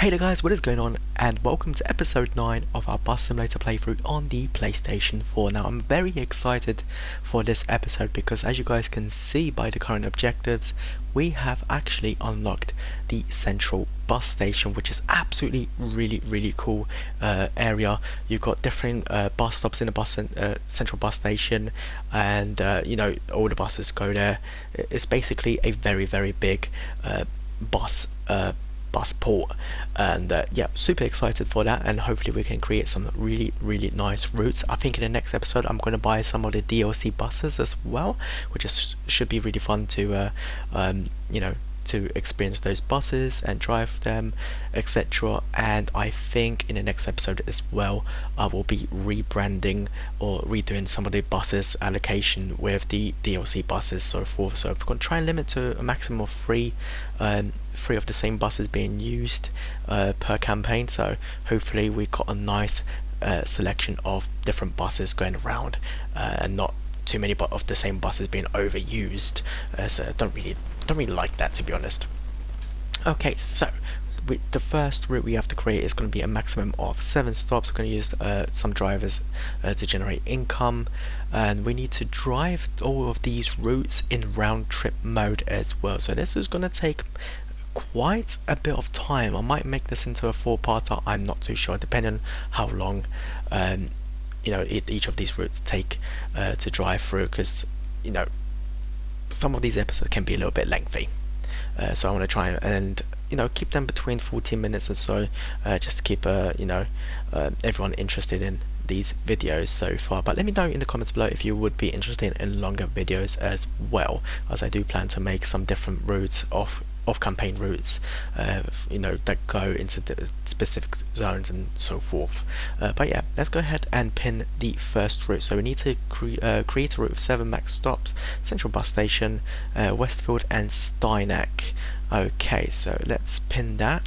Hey there guys, what is going on, and welcome to episode 9 of our Bus Simulator playthrough on the PlayStation 4. Now I'm very excited for this episode because, as you guys can see by the current objectives, we have actually unlocked the central bus station, which is absolutely really cool area. You've got different bus stops in the central bus station, and you know, all the buses go there. It's basically a very big bus port, and yeah, super excited for that, and hopefully we can create some really nice routes. I think in the next episode I'm going to buy some of the DLC buses as well, which should be really fun to you know, to experience those buses and drive them, etc. And I think in the next episode as well I will be rebranding or redoing some of the buses allocation with the DLC buses, so forth. So I'm going to try and limit to a maximum of three of the same buses being used per campaign, so hopefully we got a nice selection of different buses going around, and not too many of the same buses being overused. So I don't really like that, to be honest. Okay, so the first route we have to create is going to be a maximum of 7 stops. We're going to use some drivers to generate income, and we need to drive all of these routes in round trip mode as well. So this is going to take quite a bit of time. I might make this into a 4-parter, I'm not too sure, depending on how long you know, each of these routes take to drive through, because you know, some of these episodes can be a little bit lengthy, so I want to try and you know, keep them between 14 minutes or so, just to keep you know, everyone interested in these videos so far. But let me know in the comments below if you would be interested in longer videos as well, as I do plan to make some different routes off campaign routes, you know, that go into the specific zones and so forth. But yeah, let's go ahead and pin the first route. So we need to create a route with 7 max stops: Central Bus Station, Westfield and Steineck. Okay, so let's pin that,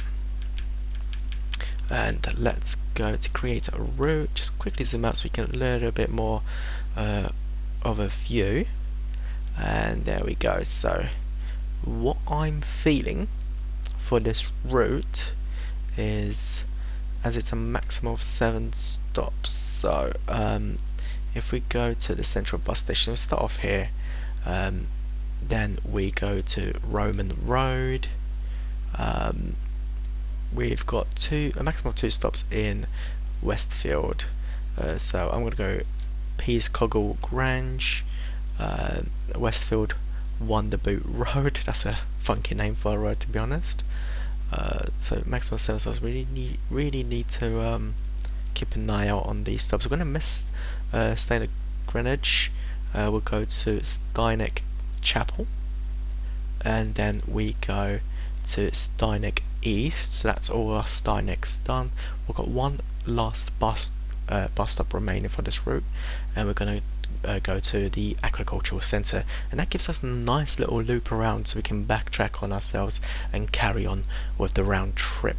and let's go to create a route. Just quickly zoom out so we can a little bit more of a view, and there we go. So what I'm feeling for this route is, as it's a maximum of 7 stops, so if we go to the Central Bus Station, we'll start off here, then we go to Roman Road. We've got a maximum of 2 stops in Westfield, so I'm going to go Peascoggle Grange, Westfield Wonderboot Road. That's a funky name for a road, to be honest. So maximum 7 stops. We really need to keep an eye out on these stops. We're going to miss Steineck Greenwich. We'll go to Steineck Chapel, and then we go to Steineck East. So that's all our Steinecks done. We've got one last bus stop remaining for this route, and we're going to go to the agricultural centre, and that gives us a nice little loop around, so we can backtrack on ourselves and carry on with the round trip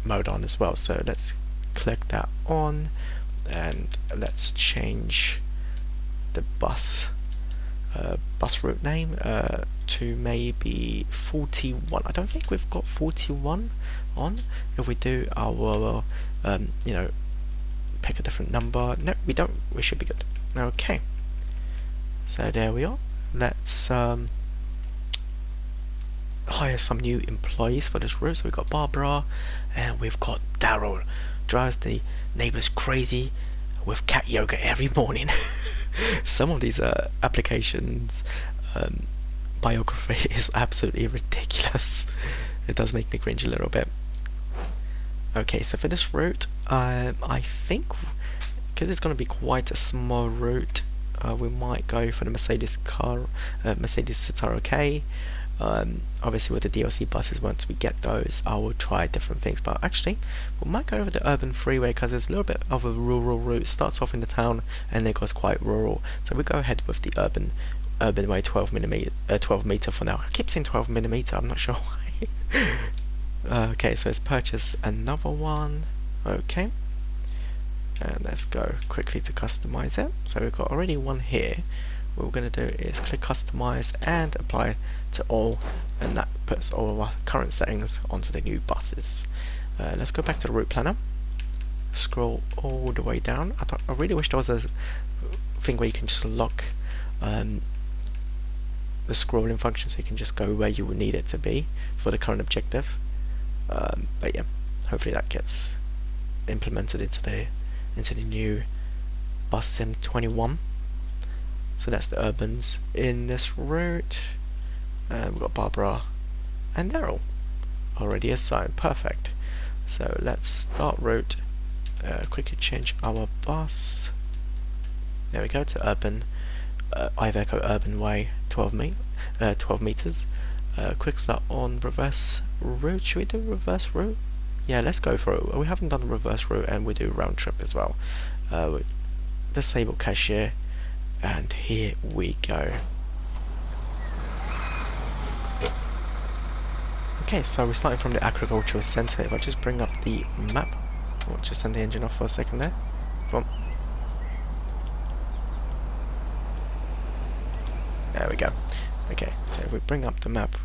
mode on as well. So let's click that on, and let's change the bus route name to maybe 41. I don't think we've got 41 on. If we do, I will you know, pick a different number. No, we don't. We should be good. Okay, so there we are. Let's hire some new employees for this route. So we've got Barbara, and we've got Daryl. Drives the neighbors crazy with cat yoga every morning. Some of these applications biography is absolutely ridiculous. It does make me cringe a little bit. Okay, so for this route, I think, because it's going to be quite a small route, we might go for the Mercedes Citaro K. Obviously with the DLC buses, once we get those, I will try different things, but actually we might go over the urban freeway, because there's a little bit of a rural route. It starts off in the town and then goes quite rural, so we go ahead with the urban way 12 meter for now. I keep saying 12mm, I'm not sure why. Okay, so let's purchase another one. Okay, and let's go quickly to customize it. So we've got already one here. what we're going to do is click customize and apply to all, and that puts all of our current settings onto the new buses. Let's go back to the route planner, scroll all the way down. I really wish there was a thing where you can just lock the scrolling function so you can just go where you would need it to be for the current objective. But yeah, hopefully that gets implemented into the new Bus Sim 21. So that's the urbans in this route. We've got Barbara and Daryl already assigned. Perfect. So let's start route. Quickly change our bus. There we go, to urban. Iveco Urban Way, 12 meters. Quick start on reverse route. Should we do reverse route? Yeah, let's go for it. We haven't done the reverse route, and we do round trip as well. Disable cashier, and here we go. Okay, so we're starting from the agricultural centre. If I just bring up the map, I'll just turn the engine off for a second there. Come on. There we go. Okay, so if we bring up the map,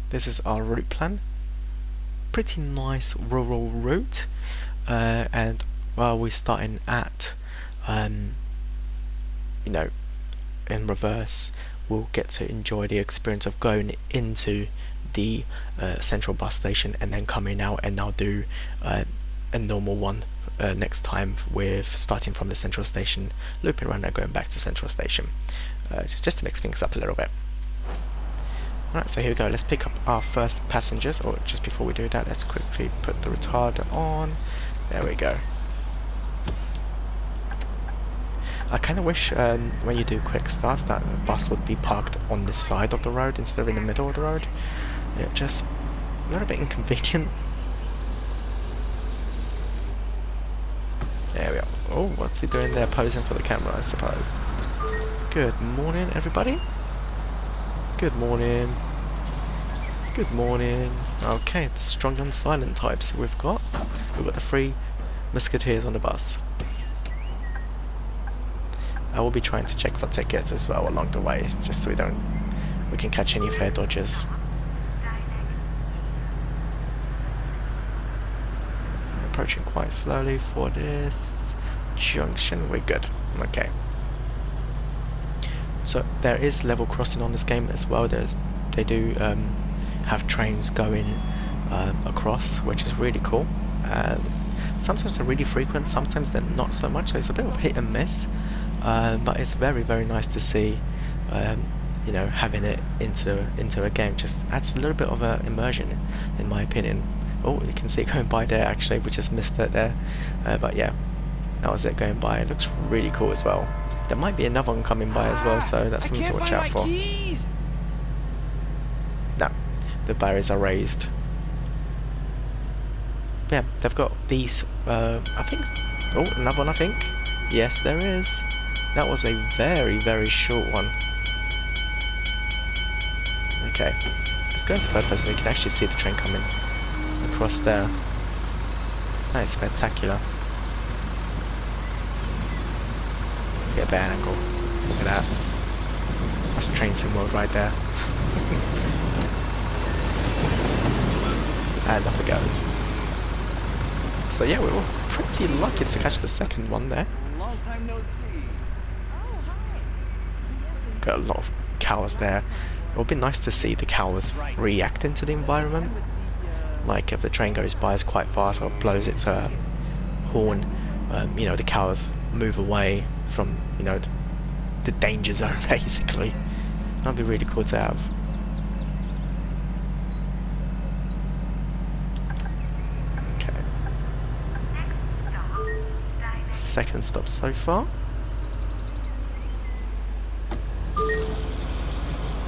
this is our route plan. Pretty nice rural route, and while we're starting at, you know, in reverse, we'll get to enjoy the experience of going into the central bus station and then coming out, and I'll do a normal one next time with starting from the central station, looping around and going back to central station, just to mix things up a little bit. Alright, so here we go. Let's pick up our first passengers, or just before we do that, let's quickly put the retarder on. There we go. I kind of wish when you do quick starts that the bus would be parked on the side of the road instead of in the middle of the road. Yeah, just a little bit inconvenient. There we go. Oh, what's he doing there, posing for the camera, I suppose. Good morning, everybody. Good morning. Good morning. Okay, the strong and silent types we've got. We've got the 3 musketeers on the bus. I will be trying to check for tickets as well along the way, just so we can catch any fare dodgers. Approaching quite slowly for this junction. We're good. Okay. So there is level crossing on this game as well. They do have trains going across, which is really cool. Sometimes they're really frequent, sometimes they're not so much. So it's a bit of hit and miss, but it's very, very nice to see. You know, having it into a game just adds a little bit of immersion, in my opinion. Oh, you can see it going by there. Actually, we just missed it there, but yeah, that was it going by. It looks really cool as well. There might be another one coming by as well, so that's something to watch out for. No, the barriers are raised. Yeah, they've got these, I think... Oh, another one, I think. Yes, there is. That was a very, very short one. Okay, let's go into third person so you can actually see the train coming across there. That is spectacular. Get a better angle. Look at that. That's train sim mode right there. And off it goes. So yeah, we were pretty lucky to catch the second one there. Long time no see. Oh, hi. Got a lot of cows there. It would be nice to see the cows reacting to the environment. Like if the train goes by as quite fast or blows its horn, you know, the cows move away from, you know, the danger zone basically. That'd be really cool to have. Okay. Second stop so far. I'm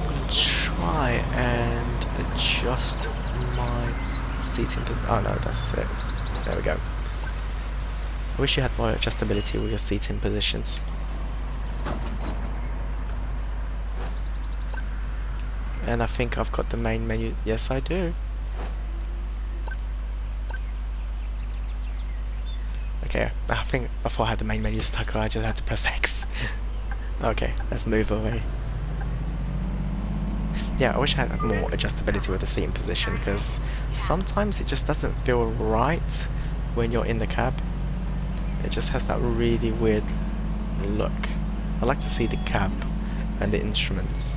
gonna try and adjust my seating. Oh no, that's it. There we go. I wish you had more adjustability with your seating positions. And I think I've got the main menu. Yes, I do. Okay, I think before I had the main menu stuck, I just had to press X. Okay, let's move away. Yeah, I wish I had more adjustability with the seating position, because sometimes it just doesn't feel right when you're in the cab. It just has that really weird look. I like to see the cab and the instruments.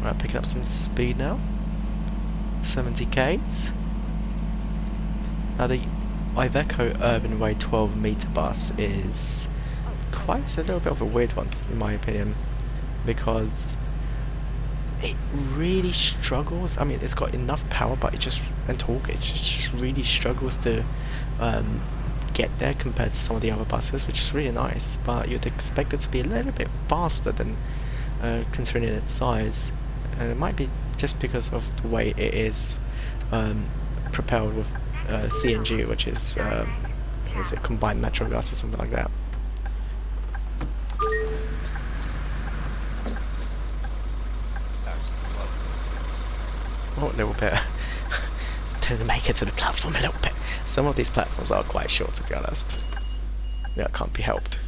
Right, picking up some speed now. 70 k's. Now the Iveco Urban Way 12 meter bus is quite a little bit of a weird one in my opinion, because it really struggles. I mean, it's got enough power, but and torque, it just really struggles to get there compared to some of the other buses, which is really nice, but you'd expect it to be a little bit faster than considering its size. And it might be just because of the way it is propelled with CNG, which is combined natural gas or something like that. Oh, a little bit. Didn't make it to the platform a little bit. Some of these platforms are quite short, to be honest. Yeah, it can't be helped.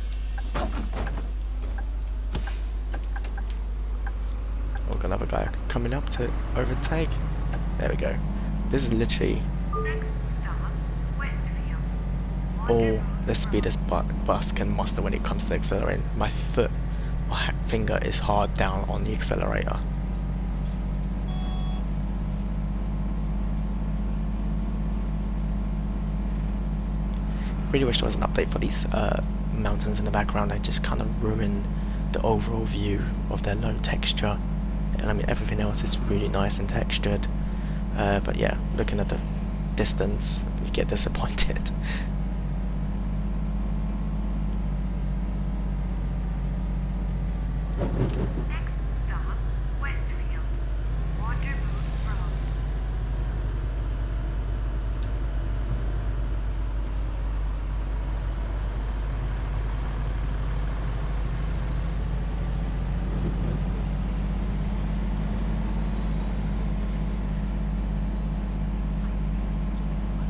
Oh, got another guy coming up to overtake. There we go. This is literally all the speed this bus can muster when it comes to accelerating. My finger is hard down on the accelerator. Really wish there was an update for these mountains in the background. They just kind of ruin the overall view of their low texture. And I mean, everything else is really nice and textured. But yeah, looking at the distance, you get disappointed.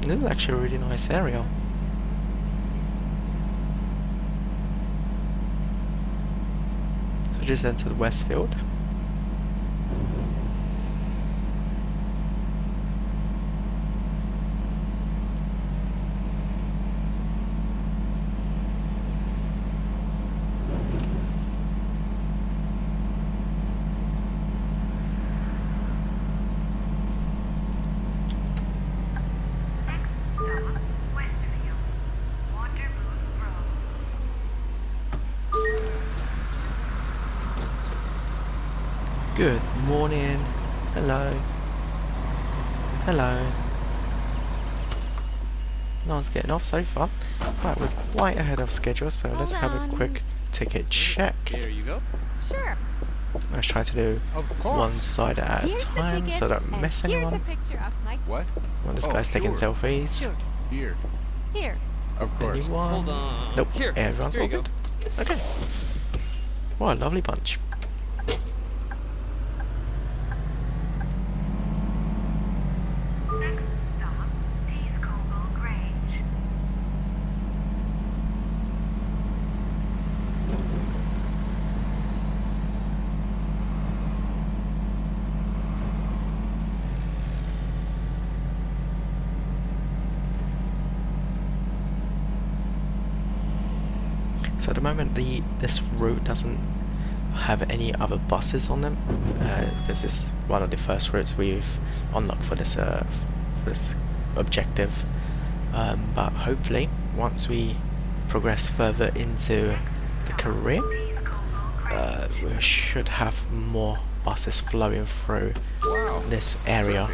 This is actually a really nice area. So just entered Westfield. Good morning. Hello. Hello. No one's getting off so far. Right, we're quite ahead of schedule, so let's have a quick ticket check. There you go. Sure. Let's try to do one side at a time so I don't miss anyone. Here's a picture of my... What? Well, this guy's taking selfies. Sure. Here. Here. Of course. Anyone? Hold on. Nope. Here. Everyone's Here all you good. Okay. What a lovely bunch. So at the moment this route doesn't have any other buses on them, because this is one of the first routes we've unlocked for this objective. But hopefully, once we progress further into the career, we should have more buses flowing through this area.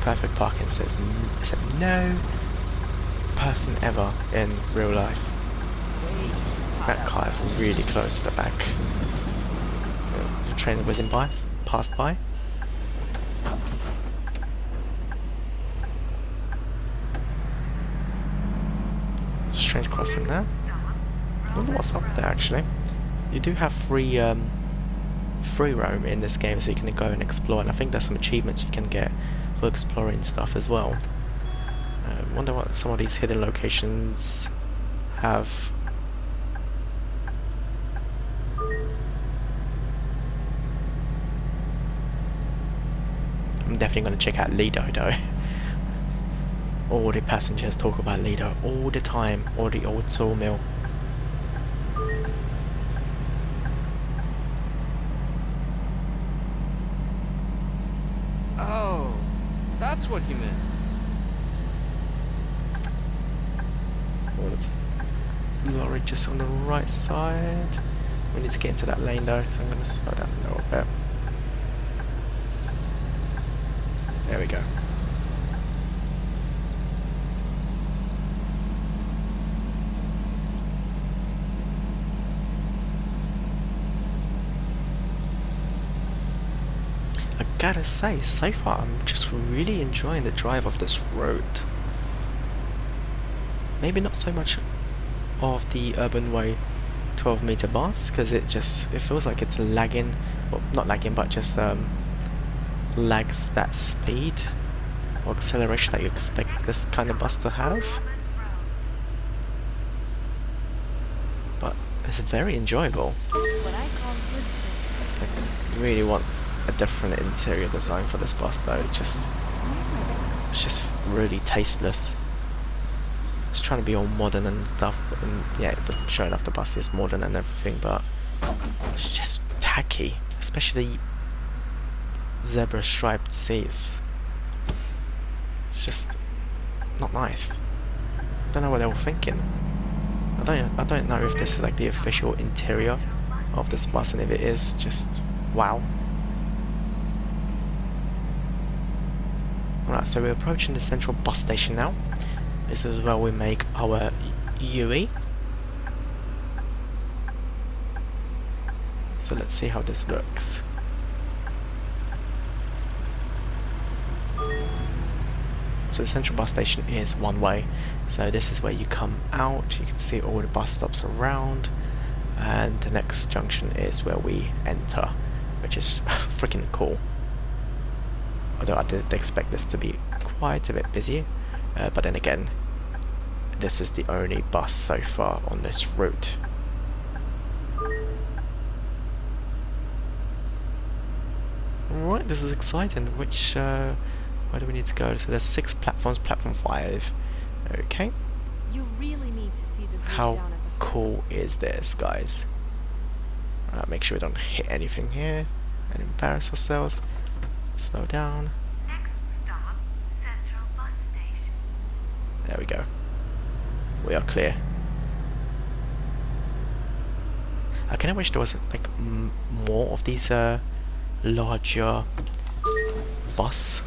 Perfect parking said no person ever in real life. That car is really close to the back. The train whizzing by, passed by. Strange crossing there. I wonder what's up there actually. You do have free roam in this game, so you can go and explore, and I think there's some achievements you can get for exploring stuff as well. I wonder what some of these hidden locations have. I'm definitely going to check out Lido though. All the passengers talk about Lido all the time, or the old sawmill. Oh, that's what he meant. Oh, there's a lorry just on the right side. We need to get into that lane though, so I'm going to slow down a little bit. There we go. I gotta say, so far I'm just really enjoying the drive of this road. Maybe not so much of the Urban Way 12-meter bus, because it feels like it's lagging, well not lagging but just lags that speed or acceleration that you expect this kind of bus to have. But it's very enjoyable. What I call good service. I really want a different interior design for this bus though. It's just really tasteless. It's trying to be all modern and stuff, and yeah, sure enough the bus is modern and everything, but it's just tacky, especially zebra striped seats. It's just not nice. Don't know what they were thinking. I don't know if this is like the official interior of this bus, and if it is, just wow. Alright, so we're approaching the central bus station now. This is where we make our UE. So let's see how this looks. So the central bus station is one way. So this is where you come out. You can see all the bus stops around. And the next junction is where we enter, which is freaking cool. Although I didn't expect this to be quite a bit busy. But then again, this is the only bus so far on this route. Right, this is exciting. Which, where do we need to go? So there's 6 platforms, platform 5. Okay. You really need to see the view How down at the cool is this, guys? Make sure we don't hit anything here and embarrass ourselves. Slow down. Next stop, Central Bus Station. There we go. We are clear. I kind of wish there was like more of these larger bus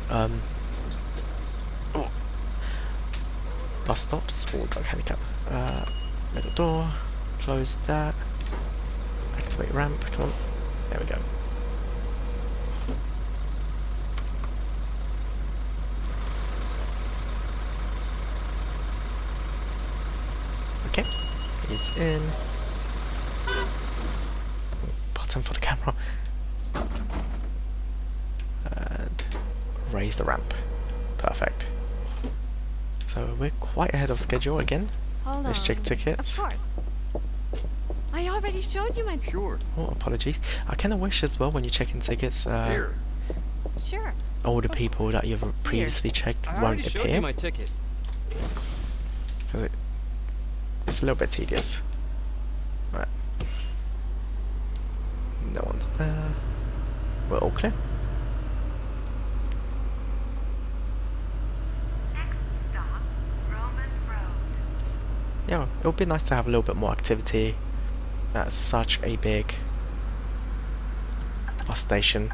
bus stops. Oh, got a handicap. Middle door. Close that. Activate ramp. Come on. There we go. Okay, he's in. Button for the camera. And raise the ramp. Perfect. So we're quite ahead of schedule again. Hold Let's on. check tickets. Of course. I already showed you my... Sure. Oh, apologies. I kind of wish as well when you check in tickets, Here. Sure. all the people that you've previously checked I won't already showed appear. you my ticket. Because it's a little bit tedious. Right. No one's there. We're all clear. Next stop, Roman Road. Yeah, it would be nice to have a little bit more activity at such a big bus station.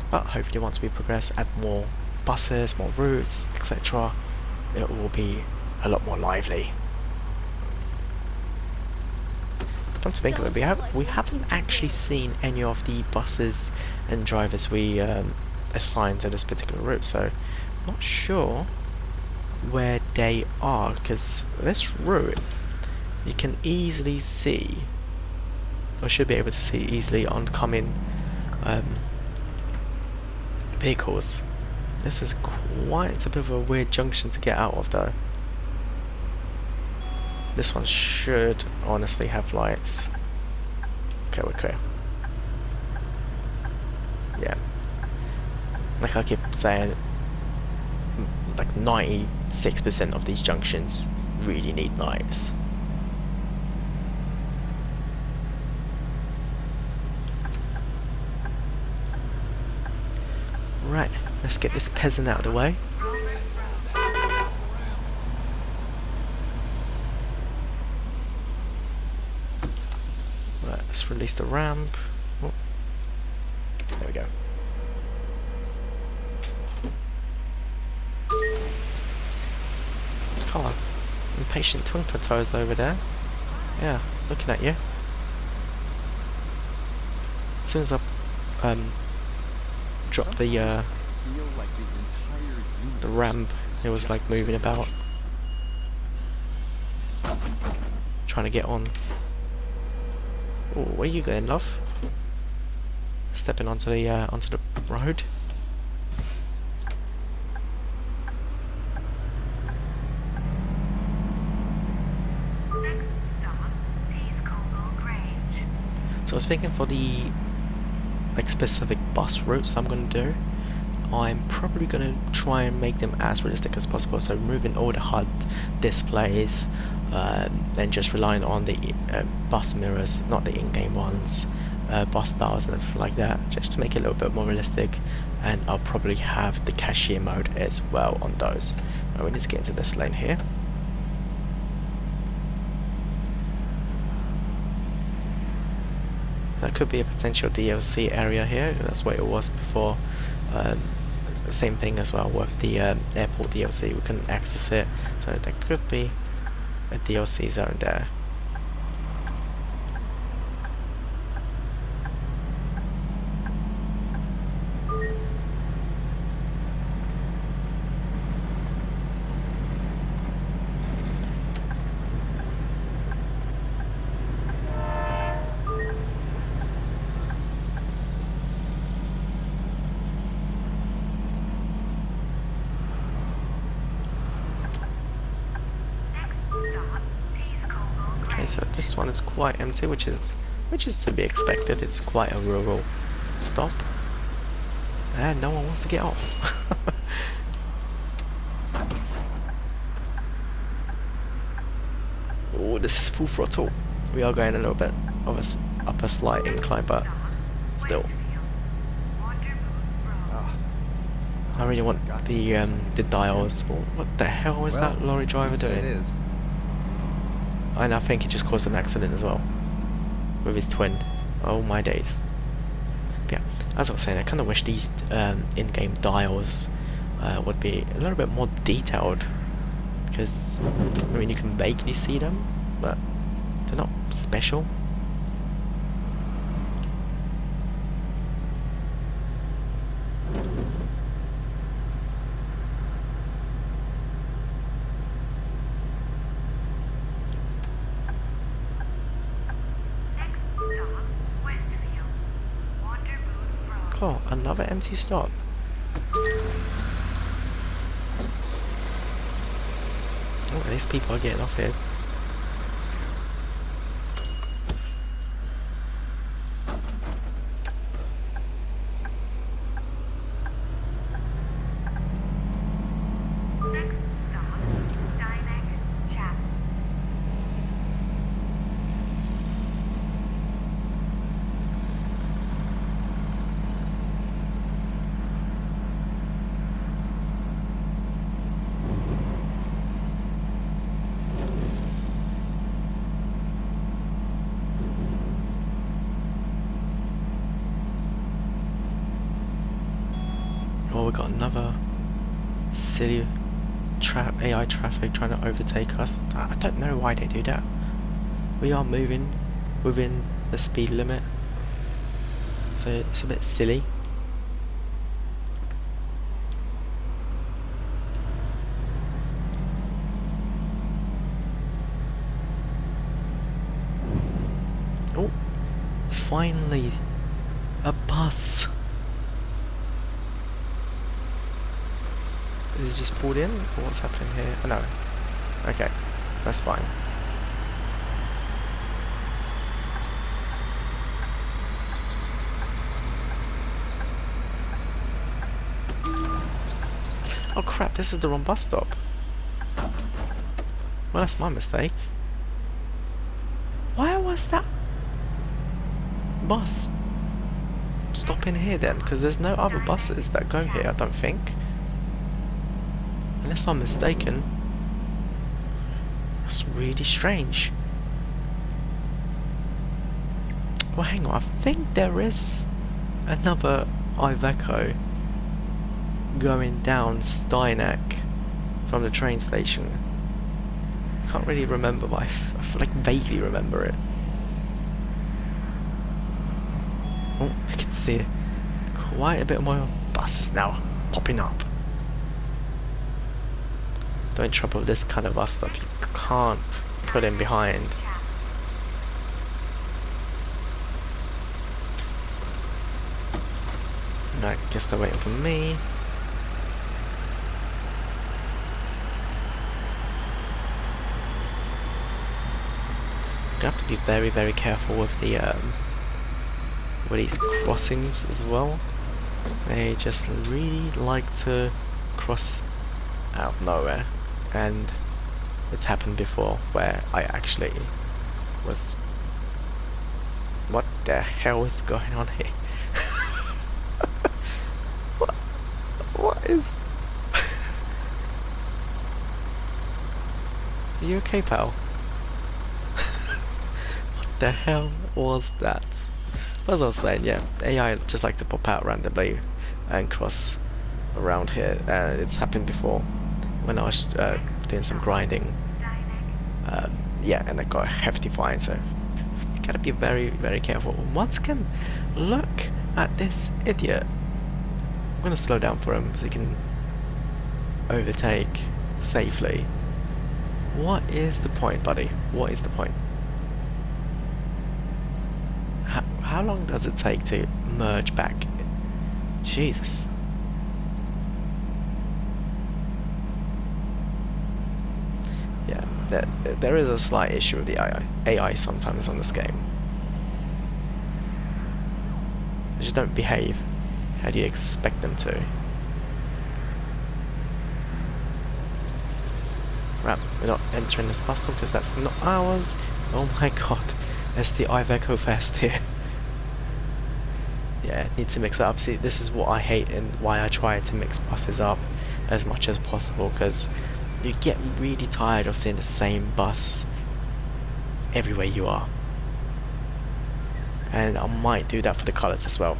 But hopefully once we progress, add more buses, more routes, etc., it will be a lot more lively. Come to think of it, we haven't actually seen any of the buses and drivers we assigned to this particular route, so I'm not sure where they are, because this route you can easily see, or should be able to see easily, oncoming vehicles. This is quite a bit of a weird junction to get out of though. This one should honestly have lights. Okay, we're clear. Yeah. Like I keep saying, like 96% of these junctions really need lights. Right, let's get this peasant out of the way. Right, let's release the ramp. Oh. There we go. Come on, impatient twinkle toes over there. Yeah, looking at you. As soon as I dropped the ramp, it was like moving about, trying to get on. Oh, where you going, love? Stepping onto the road. So I was thinking for the like specific bus routes I'm gonna do, I'm probably gonna try and make them as realistic as possible. So removing all the HUD displays, and just relying on the bus mirrors, not the in-game ones, bus dials and everything like that, just to make it a little bit more realistic. And I'll probably have the cashier mode as well on those. Now we need to get into this lane here. That could be a potential DLC area here. That's what it was before. Same thing as well with the airport DLC. We couldn't access it, so there could be a DLC zone there. So this one is quite empty, which is to be expected. It's quite a rural stop, and no one wants to get off. Oh, this is full throttle. We are going a little bit of a up a slight incline, but still. I really want the dials. Oh, what the hell is that lorry driver doing? And I think he just caused an accident as well with his twin. Oh my days. But yeah, as I was saying, I kind of wish these in-game dials would be a little bit more detailed, because I mean you can vaguely see them, but they're not special. Oh, another empty stop. Oh, these people are getting off here. Oh, we got another city AI traffic trying to overtake us. I don't know why they do that. We are moving within the speed limit, so it's a bit silly. Oh, finally a bus. Is it just pulled in, or what's happening here? Oh, no. Okay, that's fine. Oh crap, this is the wrong bus stop. Well, that's my mistake. Why was that bus stopping here then? Because there's no other buses that go here, I don't think. Unless I'm mistaken. That's really strange. Well, hang on, I think there is another Iveco going down Steineck from the train station. I can't really remember, but I feel like vaguely remember it. Oh, I can see quite a bit more buses now popping up. Don't trouble with this kind of bus stop, you can't put in behind. No, I guess they're waiting for me. You have to be very, very careful with the with these crossings as well. They just really like to cross out of nowhere, and it's happened before where I actually was. What the hell is going on here? What is? Are you okay, pal? The hell was that? As I was saying, yeah, AI just like to pop out randomly and cross around here. It's happened before when I was doing some grinding. Yeah, and I got a hefty fine, so you gotta be very, very careful. Once again, look at this idiot. I'm gonna slow down for him so he can overtake safely. What is the point, buddy? What is the point? How long does it take to merge back? Jesus. Yeah, there is a slight issue with the AI sometimes on this game. They just don't behave. How do you expect them to? Right, we're not entering this bus stop because that's not ours. Oh my god, it's the Iveco Fest here. Yeah, need to mix it up. See, this is what I hate and why I try to mix buses up as much as possible, because you get really tired of seeing the same bus everywhere you are. And I might do that for the colours as well.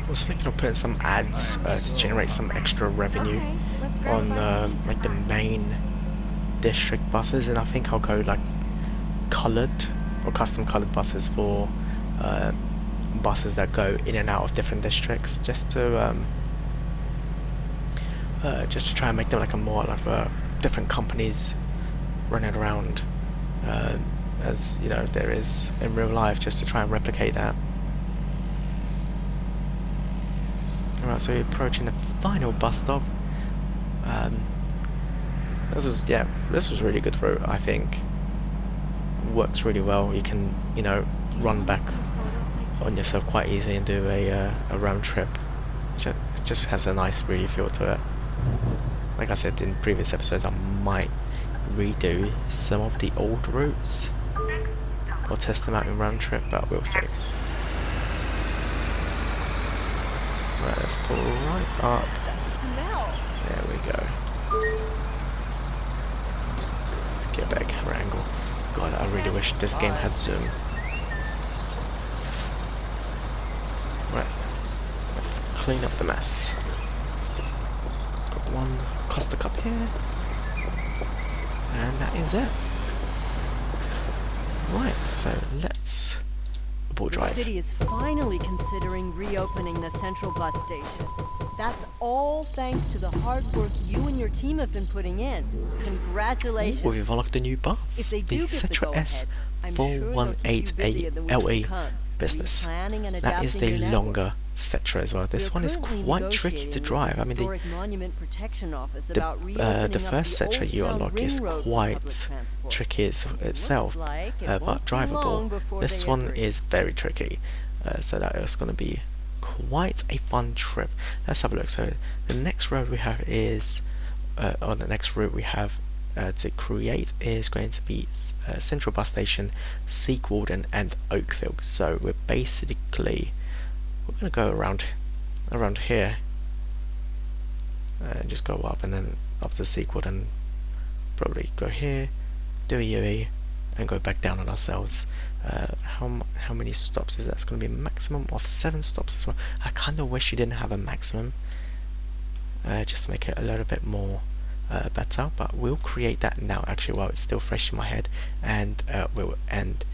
I was thinking of putting some ads to generate some extra revenue Okay, let's grab on a bite to eat like the then. main district buses, and I think I'll go like coloured or custom coloured buses for buses that go in and out of different districts, just to try and make them like a more like different companies running around as you know there is in real life, just to try and replicate that. Alright, so we're approaching the final bus stop. This was really good route, I think. Works really well. You can, you know, run back on yourself quite easily and do a round trip. It just has a nice really feel to it. Like I said in previous episodes, I might redo some of the old routes or test them out in round trip, but we'll see. Right, let's pull right up. Smell. There we go. Let's get back camera angle. God, I really wish this game had zoom. Right, let's clean up the mess. Got one Costa Cup here. And that is it. Right, so let's abort The drive. city is finally considering reopening the central bus station. That's all thanks to the hard work you and your team have been putting in. Congratulations. Ooh, we've unlocked a new bus. If they do the get the Setra S, I'm sure they'll keep you busy in the weeks to S418LE come. business. Replanning and That is adapting the your network. longer Setra as well. This We're one is currently quite tricky to negotiating drive. I with mean, the Historic Monument Protection Office about the reopening first up the Setra Old you Town unlock Ring is Road for quite public transport. tricky itself, Looks like it but won't be long drivable. before This they one agree. is very tricky, so that is going to be quite a fun trip. Let's have a look. So the next road we have is, or the next route we have to create is going to be Central Bus Station, Sequalden and Oakville. So we're going to go around here and just go up and then up to Sequalden, probably go here, do a UE and go back down on ourselves. How many stops is that? It's going to be a maximum of 7 stops as well. I kind of wish you didn't have a maximum, just to make it a little bit more better, but we'll create that now actually while it's still fresh in my head, and we'll end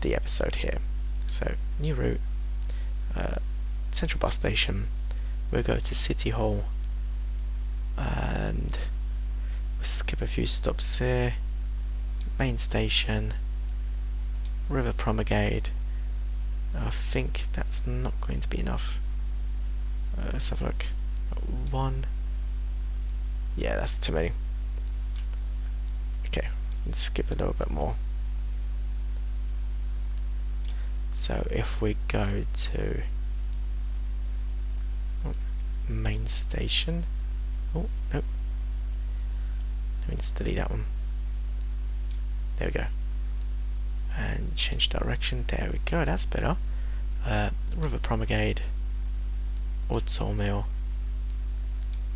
the episode here. So new route, Central Bus Station, we'll go to City Hall and we'll skip a few stops here, main station, River Promenade. I think that's not going to be enough. Let's have a look. 1. Yeah, that's too many. Okay, let's skip a little bit more. So if we go to main station. Oh, no. Let me just delete that one. There we go. And change direction. There we go, that's better. River Promenade, Old Sawmill,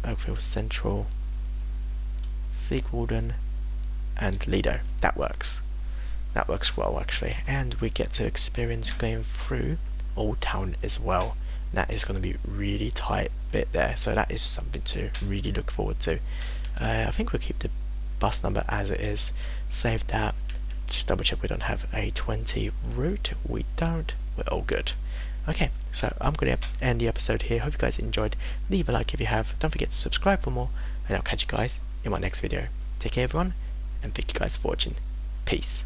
Oakville Central, Sequalden, and Lido. That works. That works well actually. And we get to experience going through Old Town as well. That is going to be really tight bit there. So that is something to really look forward to. I think we'll keep the bus number as it is. Save that. Just double check we don't have a 20 route. We don't. We're all good. Okay, so I'm going to end the episode here. Hope you guys enjoyed. Leave a like if you have. Don't forget to subscribe for more. And I'll catch you guys in my next video. Take care everyone. And thank you guys for watching. Peace.